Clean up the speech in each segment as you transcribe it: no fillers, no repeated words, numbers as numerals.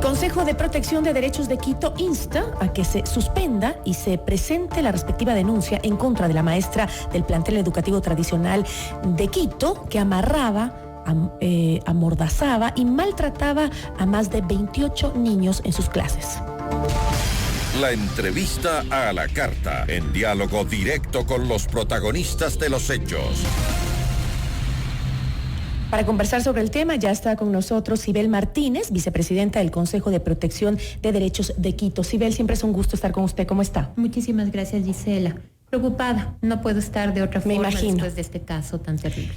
El Consejo de Protección de Derechos de Quito insta a que se suspenda y se presente la respectiva denuncia en contra de la maestra del plantel educativo tradicional de Quito, que amarraba, amordazaba y maltrataba a más de 28 niños en sus clases. La entrevista a la carta, en diálogo directo con los protagonistas de los hechos. Para conversar sobre el tema ya está con nosotros Sibel Martínez, vicepresidenta del Consejo de Protección de Derechos de Quito. Sibel, siempre es un gusto estar con usted. ¿Cómo está? Muchísimas gracias, Gisela. Preocupada, no puedo estar de otra forma después de este caso tan terrible.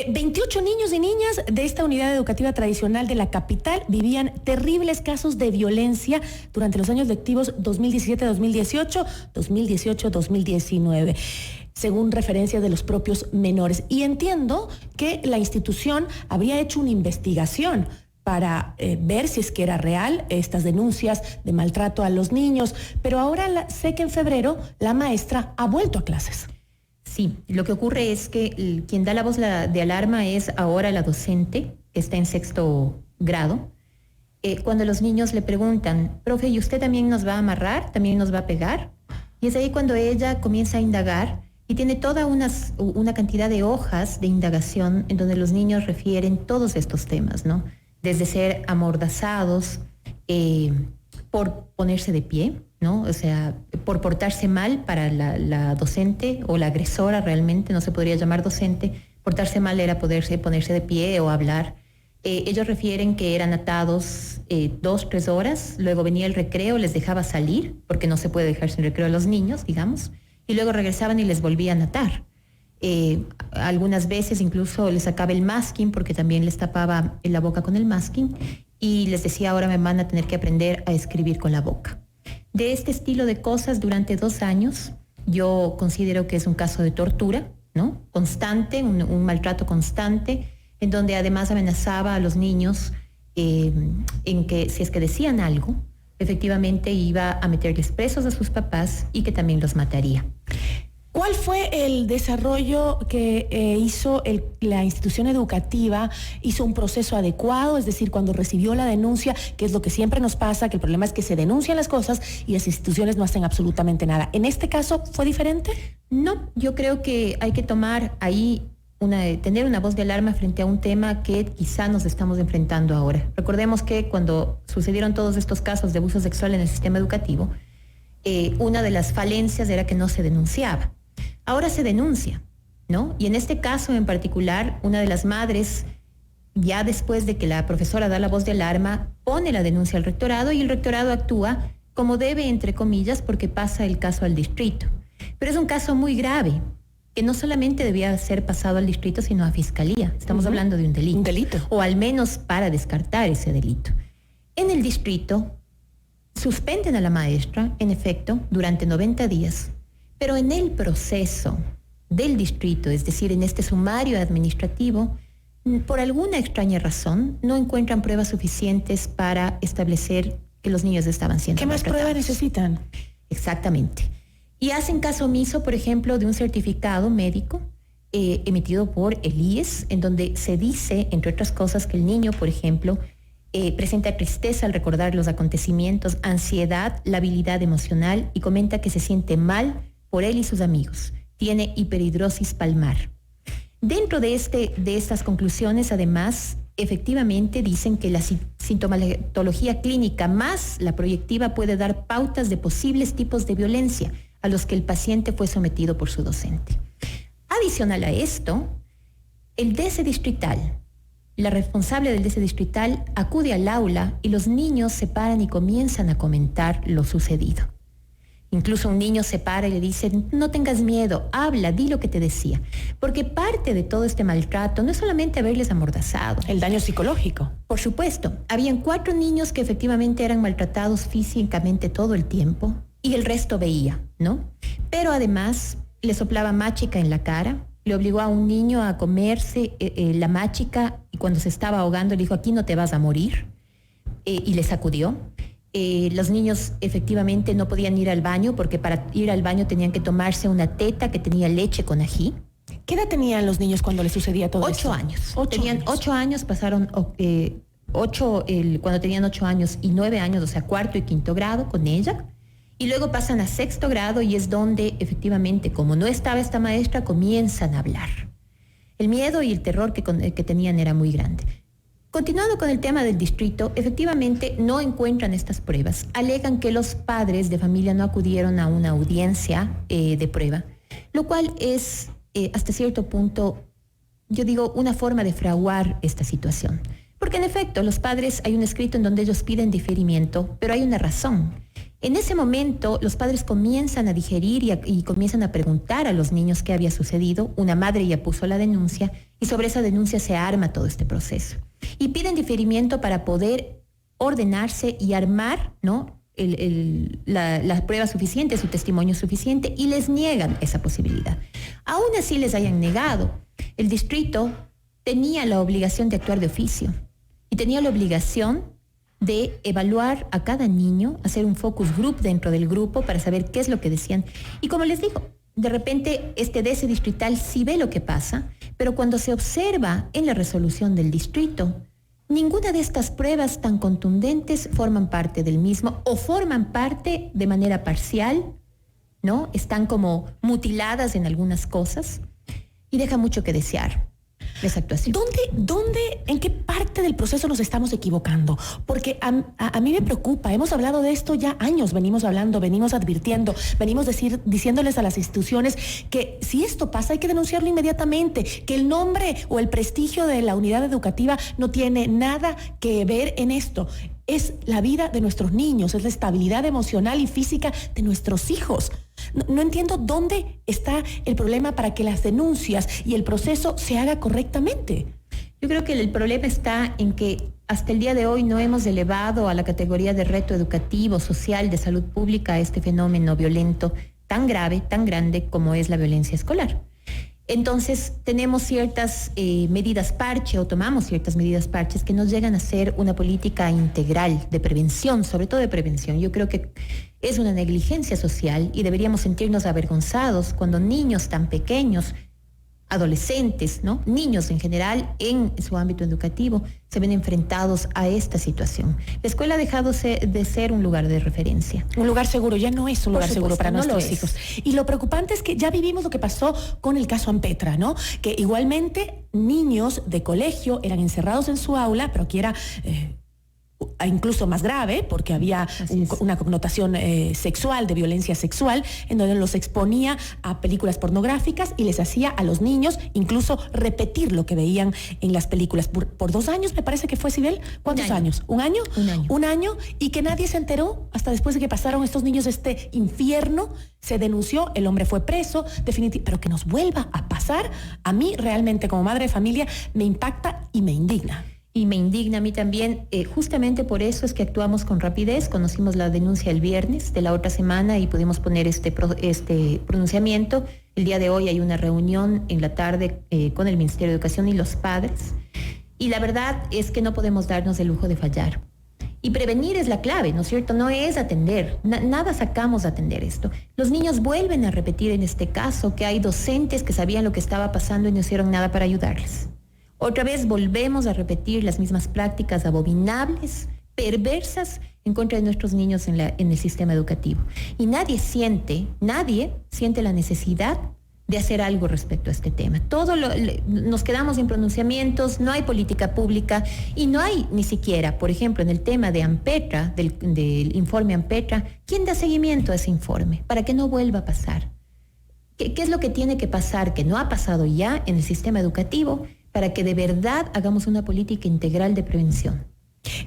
28 niños y niñas de esta unidad educativa tradicional de la capital vivían terribles casos de violencia durante los años lectivos 2017-2018, 2018-2019. Según referencias de los propios menores. Y entiendo que la institución habría hecho una investigación para ver si es que era real estas denuncias de maltrato a los niños, pero ahora sé que en febrero la maestra ha vuelto a clases. Sí, lo que ocurre es que quien da la voz de alarma es ahora la docente, que está en sexto grado. Cuando los niños le preguntan, profe, ¿y usted también nos va a amarrar? ¿También nos va a pegar? Y es ahí cuando ella comienza a indagar. Y tiene toda una cantidad de hojas de indagación en donde los niños refieren todos estos temas, ¿no? Desde ser amordazados por ponerse de pie, ¿no? O sea, por portarse mal para la docente o la agresora realmente, no se podría llamar docente. Portarse mal era ponerse de pie o hablar. Ellos refieren que eran atados 2-3 horas, luego venía el recreo, les dejaba salir, porque no se puede dejar sin recreo a los niños, digamos. Y luego regresaban y les volvían a atar. Algunas veces incluso les sacaba el masking, porque también les tapaba la boca con el masking, y les decía, ahora me van a tener que aprender a escribir con la boca. De este estilo de cosas durante 2 años, yo considero que es un caso de tortura, ¿no? Constante, un maltrato constante, en donde además amenazaba a los niños en que si es que decían algo, efectivamente iba a meterles presos a sus papás y que también los mataría. ¿Cuál fue el desarrollo que hizo la institución educativa? ¿Hizo un proceso adecuado? Es decir, cuando recibió la denuncia, que es lo que siempre nos pasa, que el problema es que se denuncian las cosas y las instituciones no hacen absolutamente nada. ¿En este caso fue diferente? No, yo creo que hay que tomar ahí tener una voz de alarma frente a un tema que quizá nos estamos enfrentando ahora. Recordemos que cuando sucedieron todos estos casos de abuso sexual en el sistema educativo, una de las falencias era que no se denunciaba. Ahora se denuncia, ¿no? Y en este caso en particular, una de las madres, ya después de que la profesora da la voz de alarma, pone la denuncia al rectorado y el rectorado actúa como debe, entre comillas, porque pasa el caso al distrito. Pero es un caso muy grave, que no solamente debía ser pasado al distrito, sino a fiscalía. Estamos hablando de un delito. Un delito. O al menos para descartar ese delito. En el distrito, suspenden a la maestra, en efecto, durante 90 días. Pero en el proceso del distrito, es decir, en este sumario administrativo, por alguna extraña razón, no encuentran pruebas suficientes para establecer que los niños estaban siendo ¿Qué más maltratados. pruebas necesitan? Exactamente. Y hacen caso omiso, por ejemplo, de un certificado médico emitido por el IES, en donde se dice, entre otras cosas, que el niño, por ejemplo, presenta tristeza al recordar los acontecimientos, ansiedad, labilidad emocional, y comenta que se siente mal por él y sus amigos. Tiene hiperhidrosis palmar. Dentro de estas conclusiones, además, efectivamente dicen que la sintomatología clínica más la proyectiva puede dar pautas de posibles tipos de violencia a los que el paciente fue sometido por su docente. Adicional a esto, el DC distrital, la responsable del DC distrital acude al aula y los niños se paran y comienzan a comentar lo sucedido. Incluso un niño se para y le dice, no tengas miedo, habla, di lo que te decía. Porque parte de todo este maltrato no es solamente haberles amordazado. El daño psicológico. Por supuesto, habían 4 niños que efectivamente eran maltratados físicamente todo el tiempo y el resto veía, ¿no? Pero además le soplaba máchica en la cara, le obligó a un niño a comerse la máchica y cuando se estaba ahogando le dijo, aquí no te vas a morir, y le sacudió. Los niños efectivamente no podían ir al baño porque para ir al baño tenían que tomarse una teta que tenía leche con ají. ¿Qué edad tenían los niños cuando les sucedía todo esto? 8 años. Tenían 8 años, pasaron cuando tenían 8 años y 9 años, o sea, cuarto y quinto grado con ella. Y luego pasan a sexto grado y es donde efectivamente, como no estaba esta maestra, comienzan a hablar. El miedo y el terror que tenían era muy grande. Continuando con el tema del distrito, efectivamente no encuentran estas pruebas. Alegan que los padres de familia no acudieron a una audiencia de prueba, lo cual es hasta cierto punto, yo digo, una forma de fraguar esta situación. Porque en efecto, los padres, hay un escrito en donde ellos piden diferimiento, pero hay una razón. En ese momento, los padres comienzan a digerir y comienzan a preguntar a los niños qué había sucedido. Una madre ya puso la denuncia y sobre esa denuncia se arma todo este proceso. Y piden diferimiento para poder ordenarse y armar, ¿no?, la prueba suficiente, su testimonio suficiente, y les niegan esa posibilidad. Aún así les hayan negado, el distrito tenía la obligación de actuar de oficio y tenía la obligación de evaluar a cada niño, hacer un focus group dentro del grupo para saber qué es lo que decían. Y como les digo, de repente este DS distrital sí ve lo que pasa, pero cuando se observa en la resolución del distrito, ninguna de estas pruebas tan contundentes forman parte del mismo o forman parte de manera parcial, ¿no? Están como mutiladas en algunas cosas y deja mucho que desear esa actuación. ¿En qué parte del proceso nos estamos equivocando? Porque a mí me preocupa, hemos hablado de esto ya años, venimos advirtiendo, venimos diciéndoles a las instituciones que si esto pasa hay que denunciarlo inmediatamente, que el nombre o el prestigio de la unidad educativa no tiene nada que ver en esto. Es la vida de nuestros niños, es la estabilidad emocional y física de nuestros hijos. No entiendo dónde está el problema para que las denuncias y el proceso se haga correctamente. Yo creo que el problema está en que hasta el día de hoy no hemos elevado a la categoría de reto educativo, social, de salud pública a este fenómeno violento tan grave, tan grande como es la violencia escolar. Entonces tenemos ciertas medidas parche o tomamos ciertas medidas parches que nos llegan a ser una política integral de prevención, sobre todo de prevención. Yo creo que es una negligencia social y deberíamos sentirnos avergonzados cuando niños tan pequeños, adolescentes, ¿no?, niños en general en su ámbito educativo se ven enfrentados a esta situación. La escuela ha dejado de ser un lugar de referencia. Un lugar seguro, ya no es un lugar seguro para nuestros hijos. Y lo preocupante es que ya vivimos lo que pasó con el caso Ampetra, ¿no? Que igualmente niños de colegio eran encerrados en su aula, pero aquí era incluso más grave porque había una connotación sexual, de violencia sexual, en donde los exponía a películas pornográficas y les hacía a los niños incluso repetir lo que veían en las películas. Por 2 años, me parece que fue, Sibel. ¿Cuántos años? ¿Un año? Un año, y que nadie se enteró hasta después de que pasaron estos niños este infierno. Se denunció, el hombre fue preso, definitivamente, pero que nos vuelva a pasar, a mí realmente como madre de familia me impacta y me indigna. Y me indigna a mí también. Justamente por eso es que actuamos con rapidez. Conocimos la denuncia el viernes de la otra semana y pudimos poner este pronunciamiento. El día de hoy hay una reunión en la tarde con el Ministerio de Educación y los padres. Y la verdad es que no podemos darnos el lujo de fallar. Y prevenir es la clave, ¿no es cierto? No es atender. Nada sacamos de atender esto. Los niños vuelven a repetir en este caso que hay docentes que sabían lo que estaba pasando y no hicieron nada para ayudarles. Otra vez volvemos a repetir las mismas prácticas abominables, perversas en contra de nuestros niños en el sistema educativo. Y nadie siente la necesidad de hacer algo respecto a este tema. Nos quedamos en pronunciamientos, no hay política pública y no hay ni siquiera, por ejemplo, en el tema de Ampetra, del informe Ampetra, ¿quién da seguimiento a ese informe para que no vuelva a pasar? ¿Qué es lo que tiene que pasar, que no ha pasado ya en el sistema educativo, para que de verdad hagamos una política integral de prevención?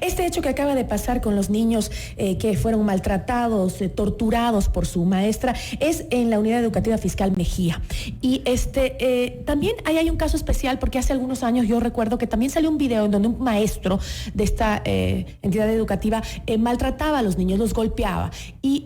Este hecho que acaba de pasar con los niños que fueron maltratados, torturados por su maestra, es en la Unidad Educativa Fiscal Mejía. Y también ahí hay un caso especial porque hace algunos años yo recuerdo que también salió un video en donde un maestro de esta entidad educativa maltrataba a los niños, los golpeaba. Y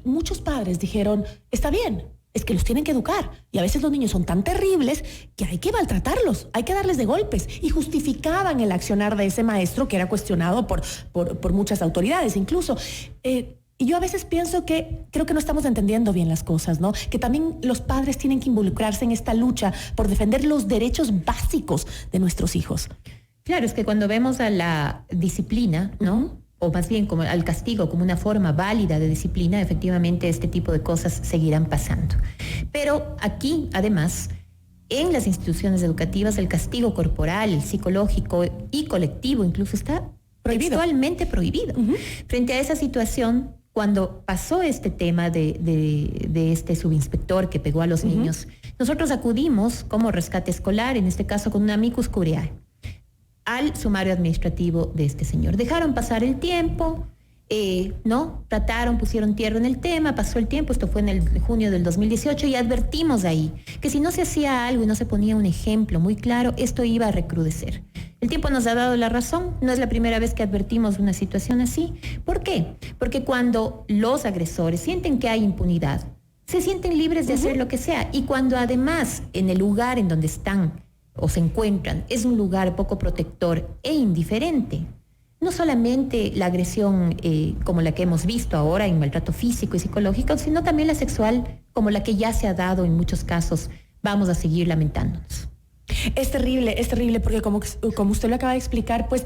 muchos padres dijeron, está bien, es que los tienen que educar. Y a veces los niños son tan terribles que hay que maltratarlos, hay que darles de golpes. Y justificaban el accionar de ese maestro que era cuestionado por muchas autoridades incluso. Y yo a veces pienso que creo que no estamos entendiendo bien las cosas, ¿no? Que también los padres tienen que involucrarse en esta lucha por defender los derechos básicos de nuestros hijos. Claro, es que cuando vemos a la disciplina, ¿no? O más bien como al castigo como una forma válida de disciplina, efectivamente este tipo de cosas seguirán pasando. Pero aquí, además, en las instituciones educativas, el castigo corporal, el psicológico y colectivo incluso está textualmente prohibido. Frente a esa situación, cuando pasó este tema de este subinspector que pegó a los niños, nosotros acudimos como rescate escolar, en este caso con un amicus curiae, al sumario administrativo de este señor. Dejaron pasar el tiempo, ¿no? Trataron, pusieron tierra en el tema, pasó el tiempo, esto fue en el junio del 2018, y advertimos ahí que si no se hacía algo y no se ponía un ejemplo muy claro, esto iba a recrudecer. El tiempo nos ha dado la razón, no es la primera vez que advertimos una situación así. ¿Por qué? Porque cuando los agresores sienten que hay impunidad, se sienten libres de hacer lo que sea, y cuando además en el lugar en donde están o se encuentran es un lugar poco protector e indiferente, no solamente la agresión como la que hemos visto ahora en maltrato físico y psicológico, sino también la sexual como la que ya se ha dado en muchos casos, vamos a seguir lamentándonos. Es terrible porque como usted lo acaba de explicar, pues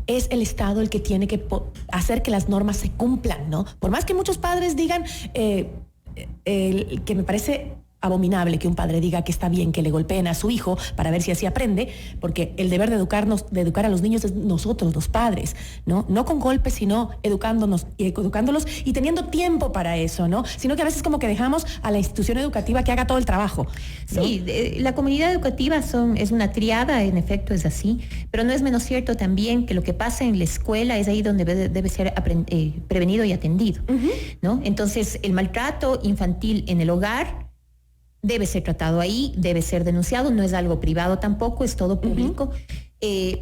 es el Estado el que tiene que hacer que las normas se cumplan, ¿no? Por más que muchos padres digan que me parece abominable que un padre diga que está bien que le golpeen a su hijo para ver si así aprende, porque el deber de educar a los niños es nosotros, los padres, ¿no? No con golpes, sino educándolos y teniendo tiempo para eso, ¿no? Sino que a veces como que dejamos a la institución educativa que haga todo el trabajo, ¿no? Sí, la comunidad educativa es una triada, en efecto es así, pero no es menos cierto también que lo que pasa en la escuela es ahí donde debe ser prevenido y atendido, ¿no? Entonces, el maltrato infantil en el hogar debe ser tratado ahí, debe ser denunciado, no es algo privado tampoco, es todo público,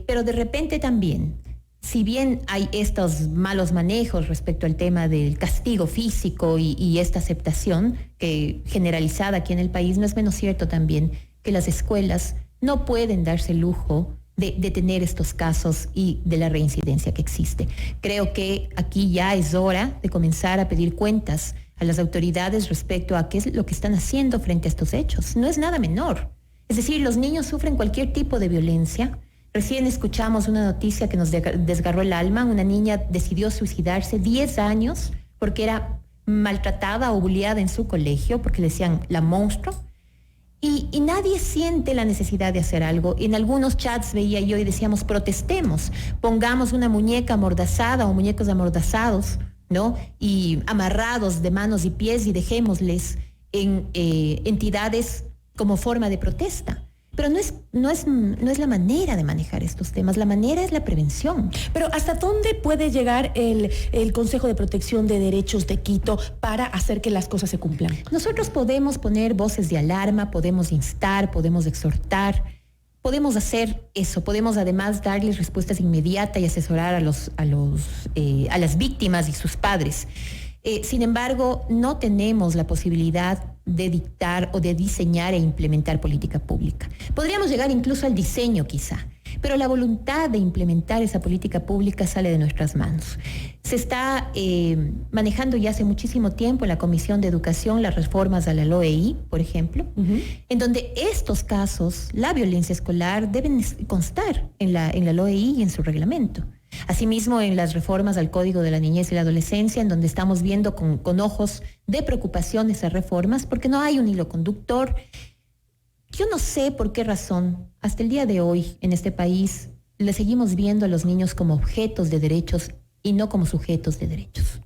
pero de repente también, si bien hay estos malos manejos respecto al tema del castigo físico y esta aceptación que generalizada aquí en el país, no es menos cierto también que las escuelas no pueden darse el lujo de tener estos casos y de la reincidencia que existe. Creo que aquí ya es hora de comenzar a pedir cuentas a las autoridades respecto a qué es lo que están haciendo frente a estos hechos. No es nada menor. Es decir, los niños sufren cualquier tipo de violencia. Recién escuchamos una noticia que nos desgarró el alma. Una niña decidió suicidarse 10 años porque era maltratada o bulliada en su colegio, porque le decían la monstruo. Y nadie siente la necesidad de hacer algo. En algunos chats veía yo y decíamos, protestemos, pongamos una muñeca amordazada o muñecos amordazados, ¿no? Y amarrados de manos y pies y dejémosles en entidades como forma de protesta. Pero no es la manera de manejar estos temas, la manera es la prevención. Pero ¿hasta dónde puede llegar el Consejo de Protección de Derechos de Quito para hacer que las cosas se cumplan? Nosotros podemos poner voces de alarma, podemos instar, podemos exhortar, podemos hacer eso, podemos además darles respuestas inmediatas y asesorar a las víctimas y sus padres. Sin embargo, no tenemos la posibilidad de dictar o de diseñar e implementar política pública. Podríamos llegar incluso al diseño quizá, pero la voluntad de implementar esa política pública sale de nuestras manos. Se está manejando ya hace muchísimo tiempo en la Comisión de Educación las reformas a la LOEI, por ejemplo, en donde estos casos, la violencia escolar, deben constar en la LOEI y en su reglamento. Asimismo, en las reformas al Código de la Niñez y la Adolescencia, en donde estamos viendo con ojos de preocupación esas reformas, porque no hay un hilo conductor. Yo no sé por qué razón, hasta el día de hoy, en este país, le seguimos viendo a los niños como objetos de derechos y no como sujetos de derechos.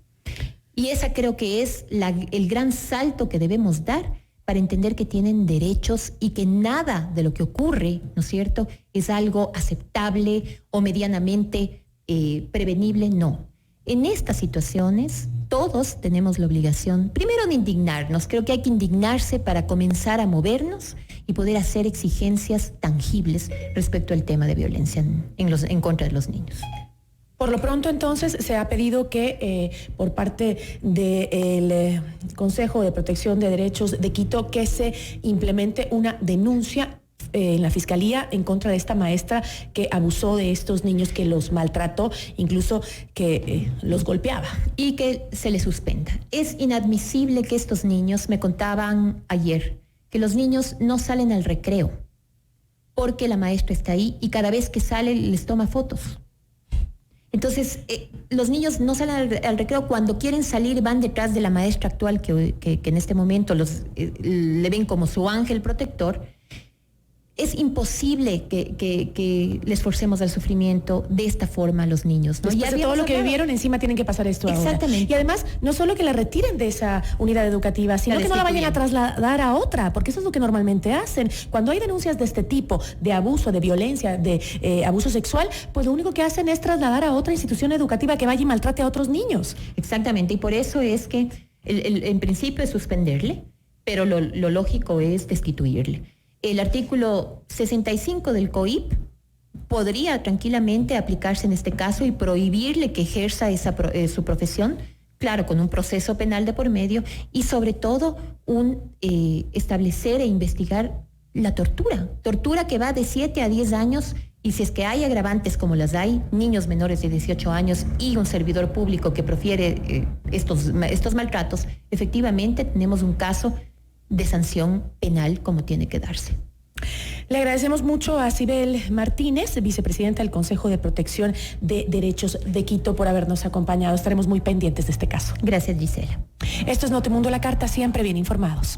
Y esa creo que es el gran salto que debemos dar para entender que tienen derechos y que nada de lo que ocurre, ¿no es cierto?, es algo aceptable o medianamente prevenible, no. En estas situaciones, todos tenemos la obligación, primero, de indignarnos. Creo que hay que indignarse para comenzar a movernos y poder hacer exigencias tangibles respecto al tema de violencia en contra de los niños. Por lo pronto, entonces, se ha pedido que por parte del Consejo de Protección de Derechos de Quito que se implemente una denuncia en la Fiscalía en contra de esta maestra que abusó de estos niños, que los maltrató, incluso que los golpeaba. Y que se les suspenda. Es inadmisible que estos niños, me contaban ayer, que los niños no salen al recreo. porque la maestra está ahí y cada vez que sale les toma fotos. Entonces, los niños no salen al recreo. Cuando quieren salir van detrás de la maestra actual que en este momento le ven como su ángel protector. Es imposible que les forcemos al sufrimiento de esta forma a los niños, ¿no? Después de todo lo que vivieron, encima tienen que pasar esto ahora. Exactamente. Y además, no solo que la retiren de esa unidad educativa, sino que no la vayan a trasladar a otra, porque eso es lo que normalmente hacen. Cuando hay denuncias de este tipo, de abuso, de violencia, de abuso sexual, pues lo único que hacen es trasladar a otra institución educativa que vaya y maltrate a otros niños. Exactamente, y por eso es que en principio es suspenderle, pero lo lógico es destituirle. El artículo 65 del COIP podría tranquilamente aplicarse en este caso y prohibirle que ejerza su profesión, claro, con un proceso penal de por medio, y sobre todo establecer e investigar la tortura que va de 7 a 10 años, y si es que hay agravantes como las hay, niños menores de 18 años y un servidor público que prefiere estos maltratos, efectivamente tenemos un caso de sanción penal como tiene que darse. Le agradecemos mucho a Sibel Martínez, vicepresidenta del Consejo de Protección de Derechos de Quito, por habernos acompañado. Estaremos muy pendientes de este caso. Gracias, Gisela. Esto es Notimundo La Carta, siempre bien informados.